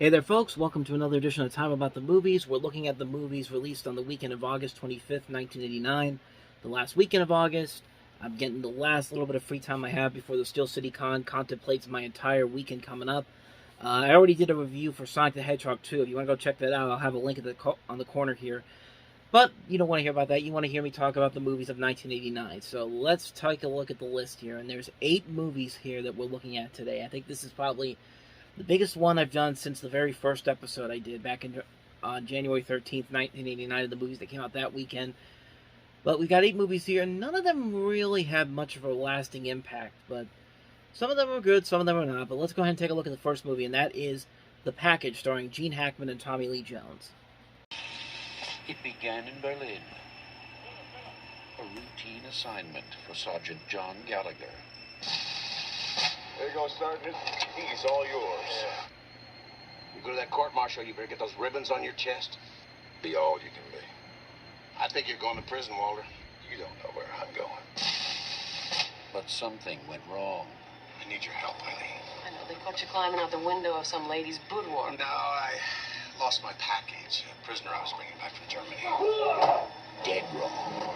Hey there folks, welcome to another edition of Time About the Movies. We're looking at the movies released on the weekend of August 25th, 1989. The last weekend of August. I'm getting the last little bit of free time I have before the Steel City Con contemplates my entire weekend coming up. I already did a review for Sonic the Hedgehog 2. If you want to go check that out, I'll have a link on the corner here. But you don't want to hear about that. You want to hear me talk about the movies of 1989. So let's take a look at the list here. And there's 8 movies here that we're looking at today. I think this is probably the biggest one I've done since the very first episode I did back on January 13th, 1989, of the movies that came out that weekend. But we've got 8 movies here, and none of them really have much of a lasting impact. But some of them are good, some of them are not. But let's go ahead and take a look at the first movie, and that is The Package, starring Gene Hackman and Tommy Lee Jones. It began in Berlin. A routine assignment for Sergeant John Gallagher. There you go, Sergeant. He's all yours. Yeah. You go to that court-martial, you better get those ribbons on your chest. Be all you can be. I think you're going to prison, Walter. You don't know where I'm going. But something went wrong. I need your help, Eileen. I know, they caught you climbing out the window of some lady's boudoir. No, I lost my package. A prisoner I was bringing back from Germany. Dead wrong.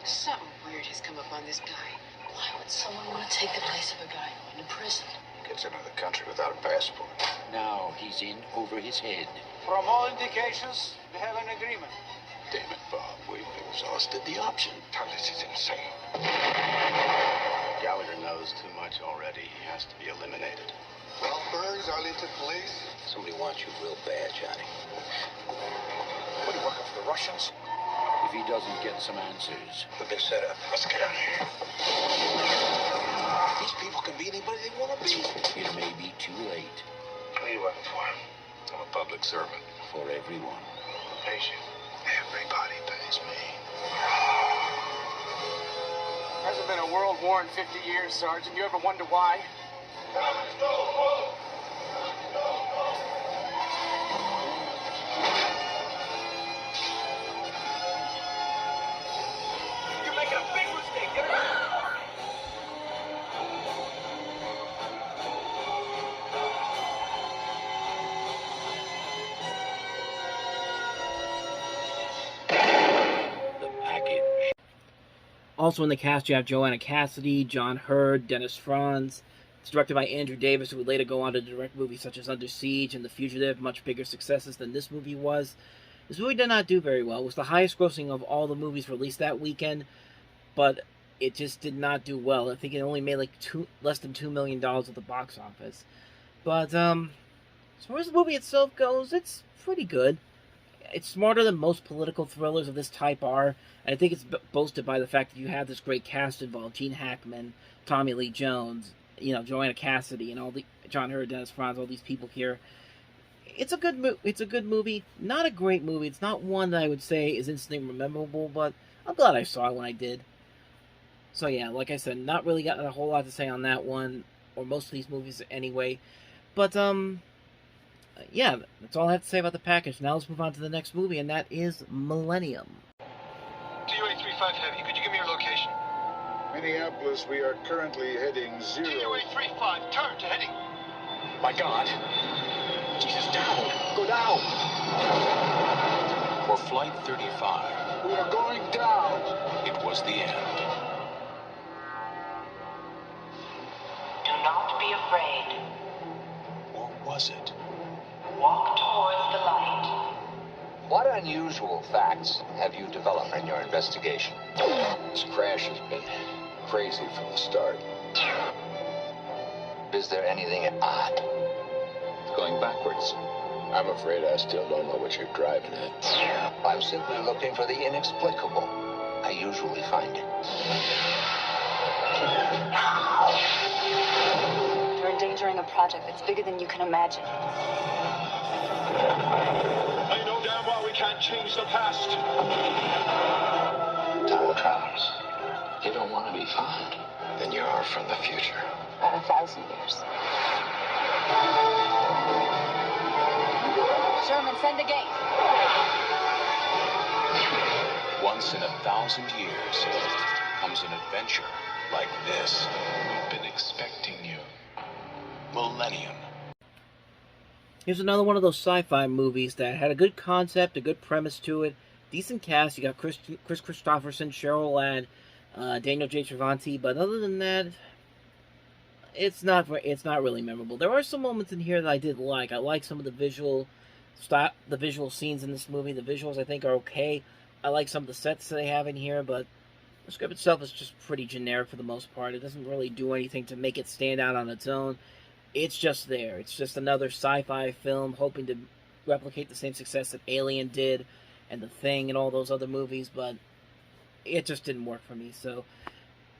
Something weird has come up on this guy. Why would someone want to take the place of a guy going to prison? Gets into the country without a passport. Now he's in over his head. From all indications, we have an agreement. Damn it, Bob. We've exhausted the option. This is insane. Gallagher knows too much already. He has to be eliminated. Well, Burns, Arlington Police. Somebody wants you real bad, Johnny. What, are you working for the Russians? If he doesn't get some answers, We've been set up. Let's get out of here. These people can be anybody they want to be. it may be too late What are you working for? I'm a public servant. for everyone. Who pays you? Everybody pays me. Hasn't been a world war in 50 years, Sergeant. You ever wonder why? You're making a big mistake. Get it? The Package. Also in the cast, you have Joanna Cassidy, John Hurd, Dennis Franz. It's directed by Andrew Davis, who would later go on to direct movies such as Under Siege and The Fugitive, much bigger successes than this movie was. This movie did not do very well. It was the highest grossing of all the movies released that weekend, but it just did not do well. I think it only made like less than $2 million at the box office. But as far as the movie itself goes, it's pretty good. It's smarter than most political thrillers of this type are. And I think it's boasted by the fact that you have this great cast involved: Gene Hackman, Tommy Lee Jones, Joanna Cassidy, and all the John Hurd, Dennis Franz, all these people here. It's a good movie. Not a great movie. It's not one that I would say is instantly memorable, but I'm glad I saw it when I did. So yeah, like I said, not really got a whole lot to say on that one, or most of these movies anyway. But yeah, that's all I have to say about The Package. Now let's move on to the next movie, and that is Millennium. DU-835 Heavy, could you give me your location? Minneapolis, we are currently heading 0. DU-835, turn to heading. My God. Jesus, down. Go down. For Flight 35, We are going down. it was the end. Do not be afraid. Or was it? Walk towards the light. What unusual facts have you developed in your investigation? This crash has been crazy from the start. Is there anything odd? It's going backwards. I'm afraid I still don't know what you're driving at. I'm simply looking for the inexplicable. I usually find it. You're endangering a project that's bigger than you can imagine. I know damn well we can't change the past. Time travels. You don't want to be found. Then you are from the future. About 1,000 years. Sherman, send the gate. Once in 1,000 years comes an adventure like this. We've been expecting you. Millennium. Here's another one of those sci-fi movies that had a good concept, a good premise to it, decent cast. You got Chris Christopherson, Cheryl Ladd, Daniel J. Travanti, but other than that, it's not really memorable. There are some moments in here that I did like. I like some of the visual scenes in this movie. The visuals I think are okay. I like some of the sets that they have in here, but the script itself is just pretty generic for the most part. It doesn't really do anything to make it stand out on its own. It's just there. It's just another sci-fi film hoping to replicate the same success that Alien did and The Thing and all those other movies, but it just didn't work for me. So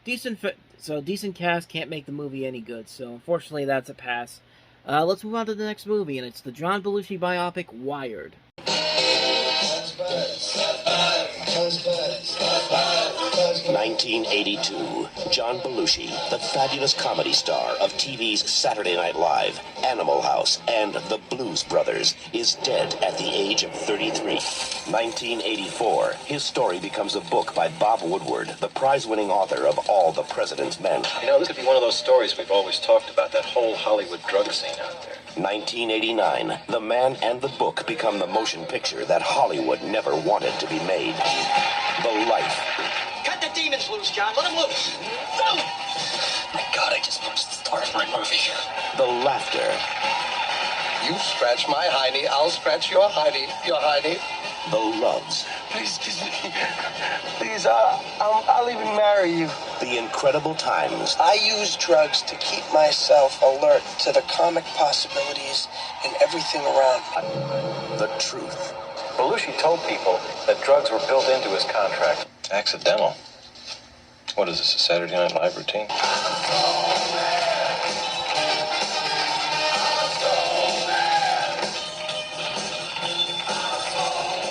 decent cast can't make the movie any good. So unfortunately, that's a pass. Let's move on to the next movie, and it's the John Belushi biopic Wired. 1982. John Belushi, the fabulous comedy star of TV's Saturday Night Live, Animal House, and The Blues Brothers, is dead at the age of 33. 1984. His story becomes a book by Bob Woodward, the prize-winning author of All the President's Men. You know, this could be one of those stories we've always talked about, that whole Hollywood drug scene out there. 1989. The Man and the Book become the motion picture that Hollywood never wanted to be made. The Life. Cut the demons loose, John. Let them loose. My God, I just punched the star of my movie. The Laughter. You scratch my hiney, I'll scratch your hiney. The Loves. Please kiss me. Please, I'll even marry you. The Incredible Times. I use drugs to keep myself alert to the comic possibilities and everything around me. The Truth. Belushi told people that drugs were built into his contract. Accidental. What is this, a Saturday Night Live routine?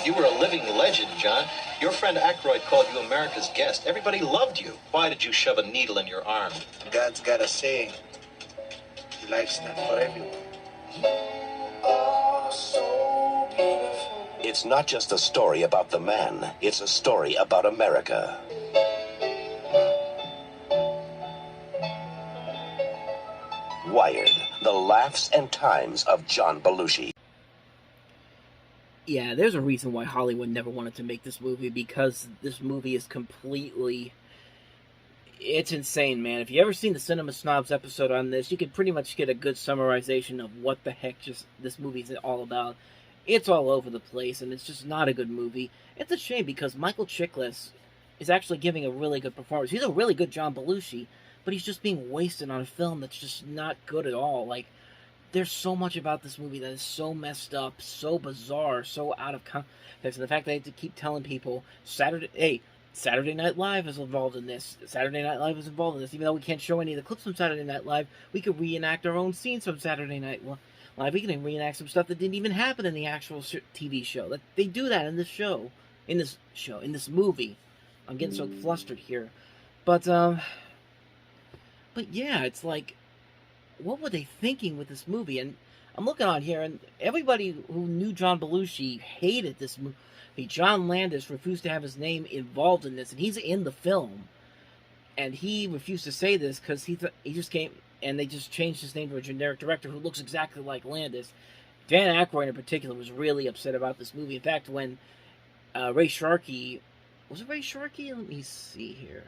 You were a living legend, John. Your friend Aykroyd called you America's guest. Everybody loved you. Why did you shove a needle in your arm? God's got a saying. Life's not for everyone. It's not just a story about the man, it's a story about America. Wired, the laughs and times of John Belushi. Yeah, there's a reason why Hollywood never wanted to make this movie, because this movie is completely... It's insane, man. If you ever seen the Cinema Snobs episode on this, you could pretty much get a good summarization of what the heck this movie's all about. It's all over the place, and it's just not a good movie. It's a shame, because Michael Chiklis is actually giving a really good performance. He's a really good John Belushi, but he's just being wasted on a film that's just not good at all. Like, there's so much about this movie that is so messed up, so bizarre, so out of context. And the fact that I have to keep telling people, Saturday Night Live is involved in this. Saturday Night Live is involved in this. Even though we can't show any of the clips from Saturday Night Live, we could reenact our own scenes from Saturday Night Live. We can reenact some stuff that didn't even happen in the actual TV show. They do that in this show. In this movie. I'm getting so flustered here. But yeah, it's like, what were they thinking with this movie? And I'm looking on here, and everybody who knew John Belushi hated this movie. John Landis refused to have his name involved in this, and he's in the film. And he refused to say this because he just came, and they just changed his name to a generic director who looks exactly like Landis. Dan Aykroyd in particular was really upset about this movie. In fact, when Ray Sharkey... Was it Ray Sharkey? Let me see here.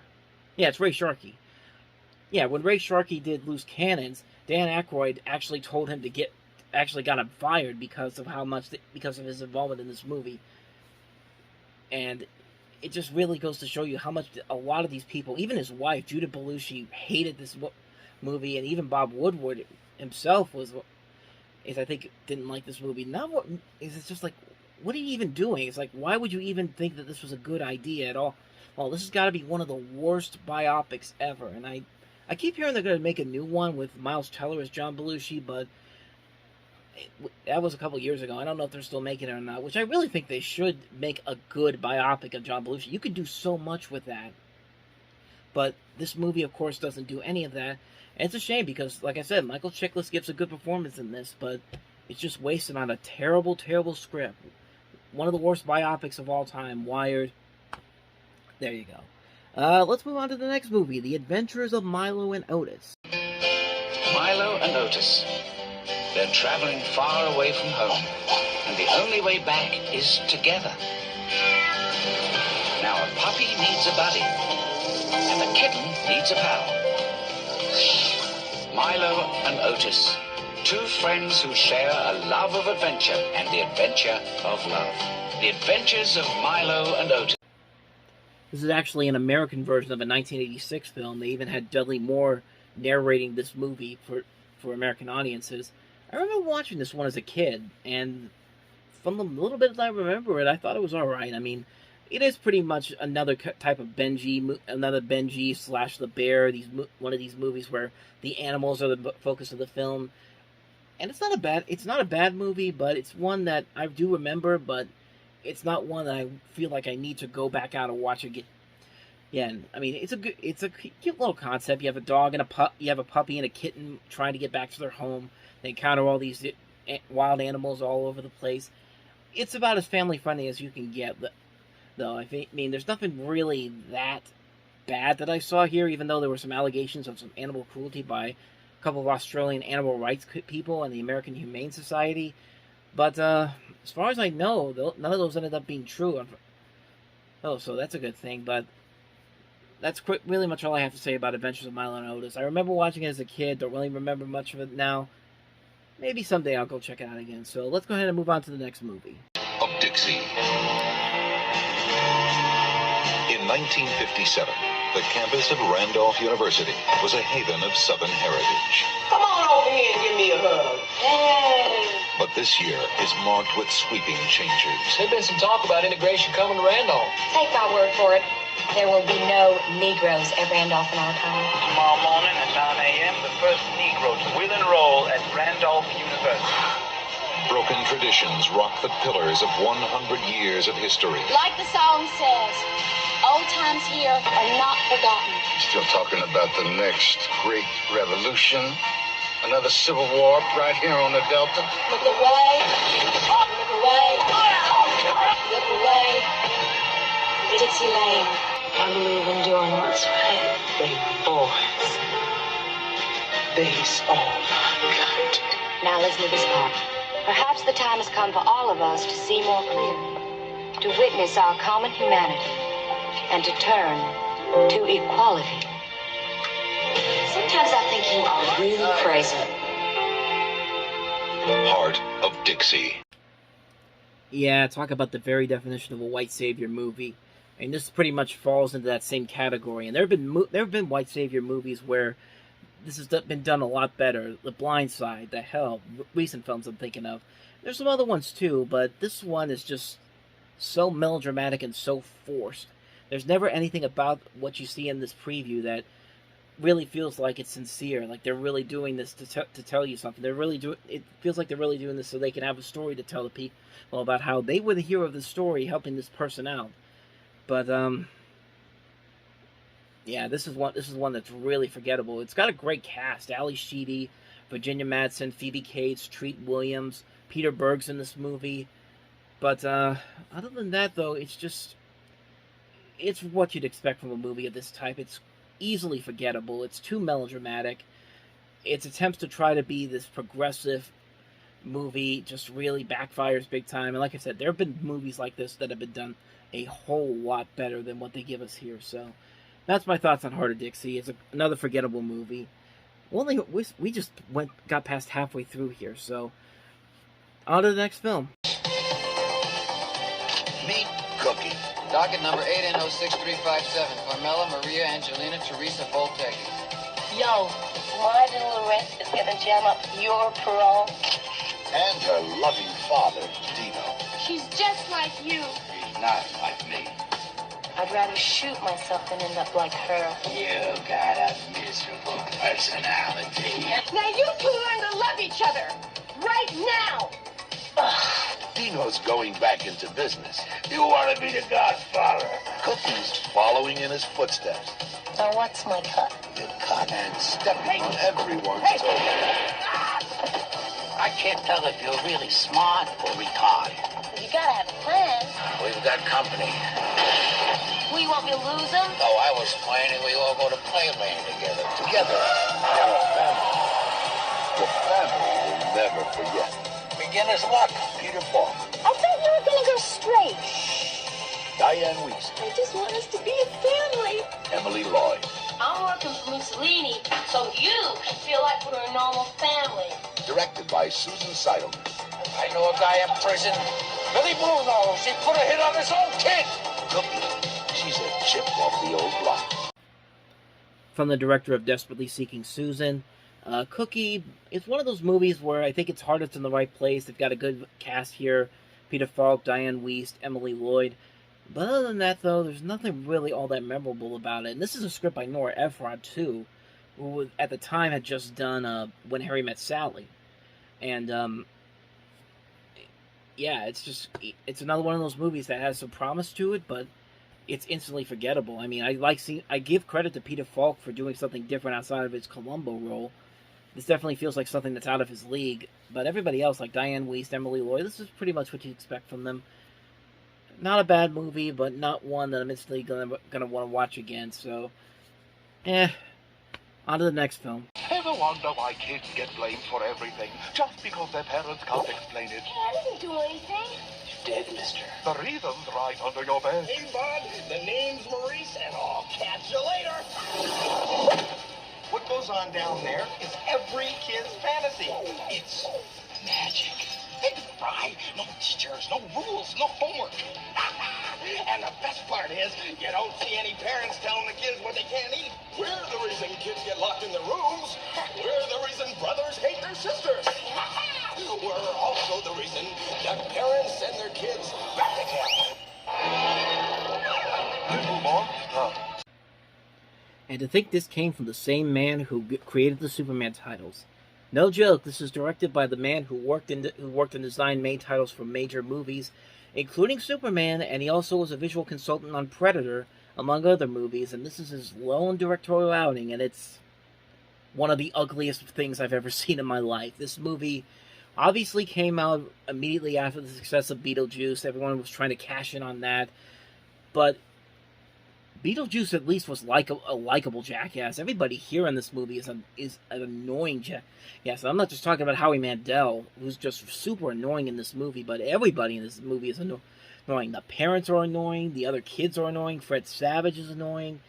Yeah, it's Ray Sharkey. Yeah, when Ray Sharkey did Loose Cannons, Dan Aykroyd actually told him to got him fired because of because of his involvement in this movie. And it just really goes to show you how much a lot of these people, even his wife, Judith Belushi, hated this movie, and even Bob Woodward himself I think, didn't like this movie. It's just like, what are you even doing? It's like, why would you even think that this was a good idea at all? Well, this has got to be one of the worst biopics ever, and I keep hearing they're going to make a new one with Miles Teller as John Belushi, but that was a couple years ago. I don't know if they're still making it or not, which I really think they should make a good biopic of John Belushi. You could do so much with that. But this movie, of course, doesn't do any of that. And it's a shame because, like I said, Michael Chiklis gives a good performance in this, but it's just wasted on a terrible, terrible script. One of the worst biopics of all time, Wired. There you go. Let's move on to the next movie, The Adventures of Milo and Otis. Milo and Otis. They're traveling far away from home, and the only way back is together. Now a puppy needs a buddy, and a kitten needs a pal. Milo and Otis, two friends who share a love of adventure and the adventure of love. The Adventures of Milo and Otis. This is actually an American version of a 1986 film. They even had Dudley Moore narrating this movie for American audiences. I remember watching this one as a kid, and from the little bit that I remember it, I thought it was alright. I mean, it is pretty much another type of Benji slash The Bear. One of these movies where the animals are the focus of the film, and it's not a bad movie, but it's one that I do remember, but it's not one that I feel like I need to go back out and watch again. Yeah, I mean, it's a cute little concept. You have a dog and you have a puppy and a kitten trying to get back to their home. They encounter all these wild animals all over the place. It's about as family friendly as you can get, though. I mean, there's nothing really that bad that I saw here, even though there were some allegations of some animal cruelty by a couple of Australian animal rights people and the American Humane Society. But as far as I know, none of those ended up being true. Oh, so that's a good thing. But that's really much all I have to say about Adventures of Milo and Otis. I remember watching it as a kid. Don't really remember much of it now. Maybe someday I'll go check it out again. So let's go ahead and move on to the next movie. Of Dixie. In 1957, the campus of Randolph University was a haven of Southern heritage. Come on over here and give me a hug. Hey. But this year is marked with sweeping changes. There's been some talk about integration coming to Randolph. Take my word for it. There will be no Negroes at Randolph in our time. Tomorrow morning at 9 a.m., the first Negroes will enroll at Randolph University. Broken traditions rock the pillars of 100 years of history. Like the song says, old times here are not forgotten. Still talking about the next great revolution? Another civil war right here on the Delta? Look away. Look away. Look away. Dixie Lane. I believe in doing what's right. They boys. They's all I got. Now listen to this part. Perhaps the time has come for all of us to see more clearly, to witness our common humanity, and to turn to equality. Sometimes I think you are really crazy. Heart of Dixie. Yeah, talk about the very definition of a white savior movie. And this pretty much falls into that same category. And there have been white savior movies where this has been done a lot better. The Blind Side, The Help, recent films I'm thinking of. There's some other ones too, but this one is just so melodramatic and so forced. There's never anything about what you see in this preview that really feels like it's sincere, like they're really doing this to tell you something. It feels like they're really doing this so they can have a story to tell the people about how they were the hero of the story, helping this person out. But yeah, this is one that's really forgettable. It's got a great cast: Ali Sheedy, Virginia Madsen, Phoebe Cates, Treat Williams, Peter Berg's in this movie. But other than that, though, it's what you'd expect from a movie of this type. It's easily forgettable. It's too melodramatic. Its attempts to try to be this progressive movie just really backfires big time. And like I said, there have been movies like this that have been done a whole lot better than what they give us here. So that's my thoughts on Heart of Dixie. It's another forgettable movie. We just got past halfway through here, so on to the next film. Meet Cookie. Docket number 8N06357. Carmela, Maria, Angelina, Teresa, Voltec. Yo, Martin Lorette is gonna jam up your parole. And her loving father, Dino. She's just like you. He's not like me. I'd rather shoot myself than end up like her. You got a miserable personality. Now you two learn to love each other. Right now. Dino's going back into business. You want to be the godfather. Cookie's following in his footsteps. Now what's my cut? Your cut and stepping on everyone's toes. I can't tell if you're really smart or retarded. You gotta have a plan. We've got company. We want me to lose them? No, I was planning we all go to Playland together. Together. We're a family. never forget. Beginner's luck, Peter Falk. I thought you were gonna go straight. Diane Wiest. I just want us to be a family. Emily Lloyd. I'm working for Mussolini, so you can feel like we're a normal family. Directed by Susan Seidelman. I know a guy in prison. Billy Blue knows. He put a hit on his own kid. Cookie. She's a chip off the old block. From the director of Desperately Seeking Susan. Cookie is one of those movies where I think it's hardest in the right place. They've got a good cast here. Peter Falk, Diane Wiest, Emily Lloyd. But other than that, though, there's nothing really all that memorable about it. And this is a script by Nora Ephron, too, who at the time had just done When Harry Met Sally. And, yeah, it's another one of those movies that has some promise to it, but it's instantly forgettable. I mean, I give credit to Peter Falk for doing something different outside of his Columbo role. This definitely feels like something that's out of his league. But everybody else, like Diane Wiest, Emily Lloyd, this is pretty much what you expect from them. Not a bad movie, but not one that I'm instantly gonna want to watch again. So, on to the next film. Ever wonder why kids get blamed for everything just because their parents can't explain it? I didn't do anything. You did, mister. The reason's right under your bed. Hey, bud. The name's Maurice, and I'll catch you later. What goes on down there is every kid's fantasy. It's magic. Think of it, right? No teachers, no rules, no homework. And the best part is, you don't see any parents telling the kids what they can't eat. We're the reason kids get locked in their rooms. We're the reason brothers hate their sisters. We're also the reason that parents send their kids back to camp. Little more. And to think this came from the same man who created the Superman titles. No joke, this is directed by the man who worked and designed main titles for major movies, including Superman, and he also was a visual consultant on Predator, among other movies, and this is his lone directorial outing, and it's one of the ugliest things I've ever seen in my life. This movie obviously came out immediately after the success of Beetlejuice. Everyone was trying to cash in on that, but Beetlejuice at least was like a likable jackass. Everybody here in this movie is an annoying jackass. I'm not just talking about Howie Mandel, who's just super annoying in this movie, but everybody in this movie is annoying. The parents are annoying. The other kids are annoying. Fred Savage is annoying.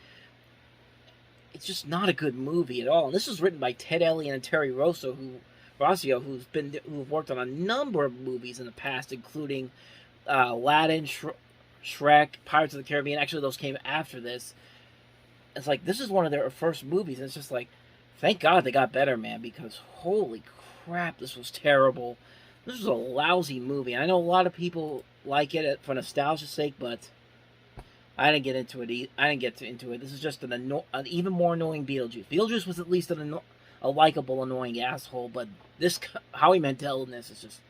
It's just not a good movie at all. And this was written by Ted Elliott and Terry Rossio, who've worked on a number of movies in the past, including Gladden, Shrek, Pirates of the Caribbean. Actually, those came after this. It's like, this is one of their first movies, and it's just like, thank God they got better, man, because holy crap, this was terrible. This was a lousy movie. I know a lot of people like it for nostalgia's sake, but I didn't get into it. I didn't get into it. This is just an even more annoying Beetlejuice. Beetlejuice was at least a likable, annoying asshole, but this Howie Mandel in this is just,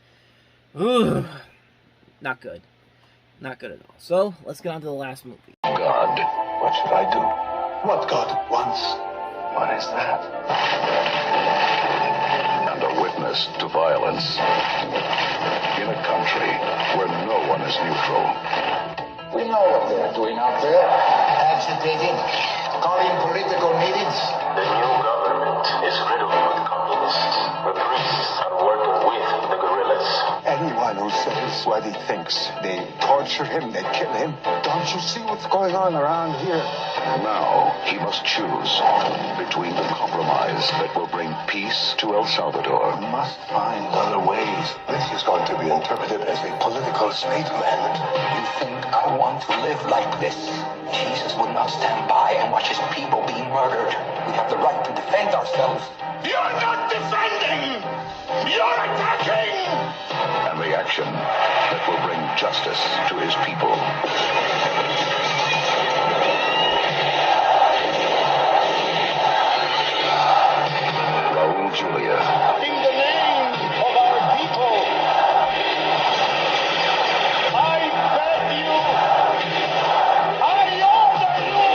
not good. Not good at all. So, let's get on to the last movie. God, what should I do? What God wants. What is that? And a witness to violence. In a country where no one is neutral. We know what they're doing out there. Agitating, calling political meetings. The new government is riddled with communists. The priests are working with the guerrillas. Anyone who says what he thinks, they torture him, they kill him. Don't you see what's going on around here? Now he must choose between the compromise that will bring peace to El Salvador. We must find other ways. This is going to be interpreted as a political statement. You think I want to live like this? Jesus would not stand by and watch his people being murdered. We have the right to defend ourselves. You're not defending! You're attacking! And the action that will bring justice to his people. Raul Julia. In the name of our people, I beg you, I order you,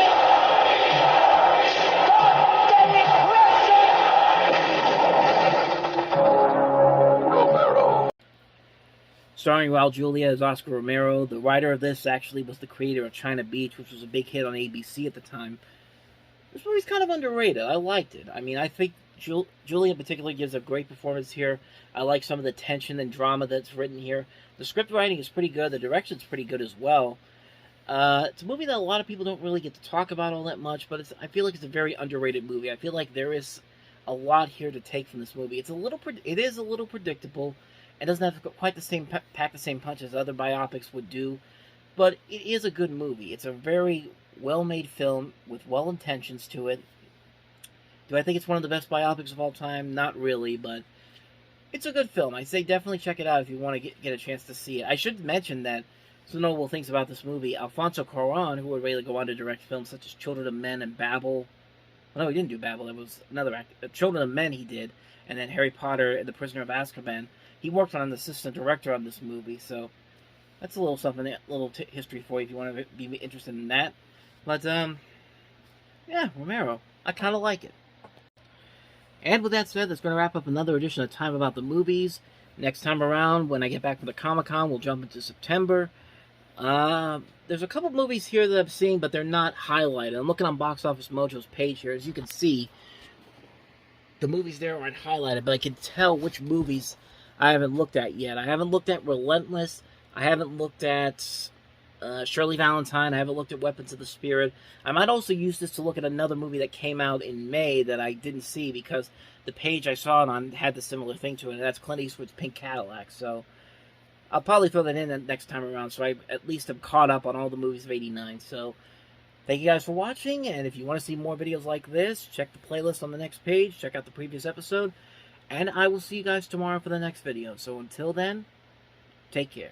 stop the repression! Romero. Starring Raul Julia as Oscar Romero. The writer of this actually was the creator of China Beach, which was a big hit on ABC at the time. This movie's kind of underrated. I liked it. I mean, I think Julia in particular gives a great performance here. I like some of the tension and drama that's written here. The script writing is pretty good. The direction's pretty good as well. It's a movie that a lot of people don't really get to talk about all that much, but I feel like it's a very underrated movie. I feel like there is a lot here to take from this movie. It is a little predictable. It doesn't have quite the same pack the same punch as other biopics would do, but it is a good movie. It's a very well-made film with well-intentions to it. Do I think it's one of the best biopics of all time? Not really, but it's a good film. I say definitely check it out if you want to get a chance to see it. I should mention that some notable things about this movie. Alfonso Cuarón, who would really go on to direct films such as Children of Men and Babel. Well, no, he didn't do Babel. That was another actor. Children of Men he did. And then Harry Potter and The Prisoner of Azkaban. He worked on an assistant director on this movie. So that's a little something, a little history for you if you want to be interested in that. But, yeah, Romero. I kind of like it. And with that said, that's going to wrap up another edition of Time About the Movies. Next time around, when I get back from the Comic-Con, we'll jump into September. There's a couple movies here that I've seen, but they're not highlighted. I'm looking on Box Office Mojo's page here. As you can see, the movies there aren't highlighted, but I can tell which movies I haven't looked at yet. I haven't looked at Relentless. I haven't looked at Shirley Valentine. I haven't looked at Weapons of the Spirit. I might also use this to look at another movie that came out in May that I didn't see because the page I saw it on had the similar thing to it, and that's Clint Eastwood's Pink Cadillac. So I'll probably throw that in next time around, so I at least am caught up on all the movies of '89. So thank you guys for watching, and if you want to see more videos like this, check the playlist on the next page, check out the previous episode, and I will see you guys tomorrow for the next video. So until then, take care.